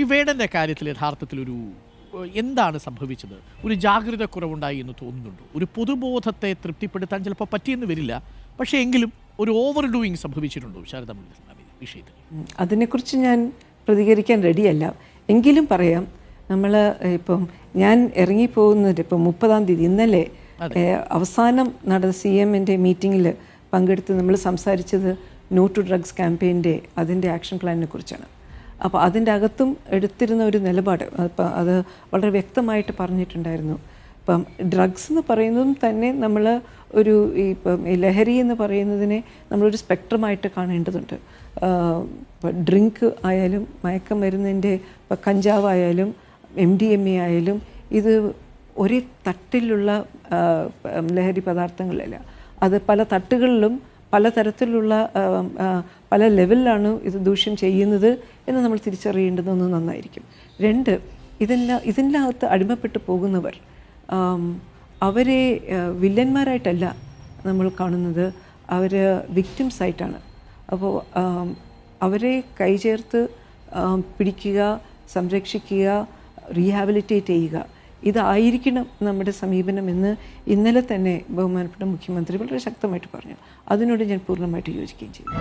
ഈ വേടൻ്റെ കാര്യത്തിൽ യഥാർത്ഥത്തിലൊരു എന്താണ് സംഭവിച്ചത്? ഒരു ജാഗ്രത കുറവുണ്ടായി എന്ന് തോന്നുന്നുണ്ടോ? ഒരു പൊതുബോധത്തെ തൃപ്തിപ്പെടുത്താൻ ചിലപ്പോൾ പറ്റിയെന്ന് വരില്ല, പക്ഷേ എങ്കിലും ഒരു ഓവർ ഡൂയിങ് സംഭവിച്ചിട്ടുണ്ടോ ശാരദ മുരളീധരൻ വിഷയത്തിൽ? അതിനെക്കുറിച്ച് ഞാൻ പ്രതികരിക്കാൻ റെഡിയല്ല. എങ്കിലും പറയാം, നമ്മൾ ഇപ്പം ഞാൻ ഇറങ്ങിപ്പോകുന്നത് ഇപ്പം 30-ാം തീയതി ഇന്നലെ അവസാനം നടന്ന CMൻ്റെ മീറ്റിങ്ങിൽ പങ്കെടുത്ത് നമ്മൾ സംസാരിച്ചത് നോ ടു ഡ്രഗ്സ് ക്യാമ്പയിൻ്റെ അതിൻ്റെ ആക്ഷൻ പ്ലാനിനെ കുറിച്ചാണ്. അപ്പോൾ അതിൻ്റെ അകത്തും എടുത്തിരുന്ന ഒരു നിലപാട് അത് വളരെ വ്യക്തമായിട്ട് പറഞ്ഞിട്ടുണ്ടായിരുന്നു. ഇപ്പം ഡ്രഗ്സ് എന്ന് പറയുന്നതും തന്നെ നമ്മൾ ഒരു ഇപ്പം ലഹരി എന്ന് പറയുന്നതിനെ നമ്മളൊരു സ്പെക്ട്രമായിട്ട് കാണേണ്ടതുണ്ട്. ഡ്രിങ്ക് ആയാലും മയക്കമരുന്നിൻ്റെ ഇപ്പം കഞ്ചാവായാലും MDMA ആയാലും ഇത് ഒരേ തട്ടിലുള്ള ലഹരി പദാർത്ഥങ്ങളല്ല. അത് പല തട്ടുകളിലും പലതരത്തിലുള്ള പല ലെവലിലാണ് ഇത് ദൂഷ്യം ചെയ്യുന്നത് എന്ന് നമ്മൾ തിരിച്ചറിയേണ്ടതൊന്ന് നന്നായിരിക്കും. 2, ഇതിൻ്റെ അകത്ത് അടിമപ്പെട്ടു പോകുന്നവർ അവരെ വില്ലന്മാരായിട്ടല്ല നമ്മൾ കാണുന്നത്, അവർ വിക്ടിംസ് ആയിട്ടാണ്. അപ്പോൾ അവരെ കൈചേർത്ത് പിടിക്കുക, സംരക്ഷിക്കുക, റീഹാബിലിറ്റേറ്റ് ചെയ്യുക, ഇതായിരിക്കണം നമ്മുടെ സമീപനം എന്ന് ഇന്നലെ തന്നെ ബഹുമാനപ്പെട്ട മുഖ്യമന്ത്രി വളരെ ശക്തമായിട്ട് പറഞ്ഞു. അതിനോട് ഞാൻ പൂർണ്ണമായിട്ട് യോജിക്കുകയും ചെയ്തു.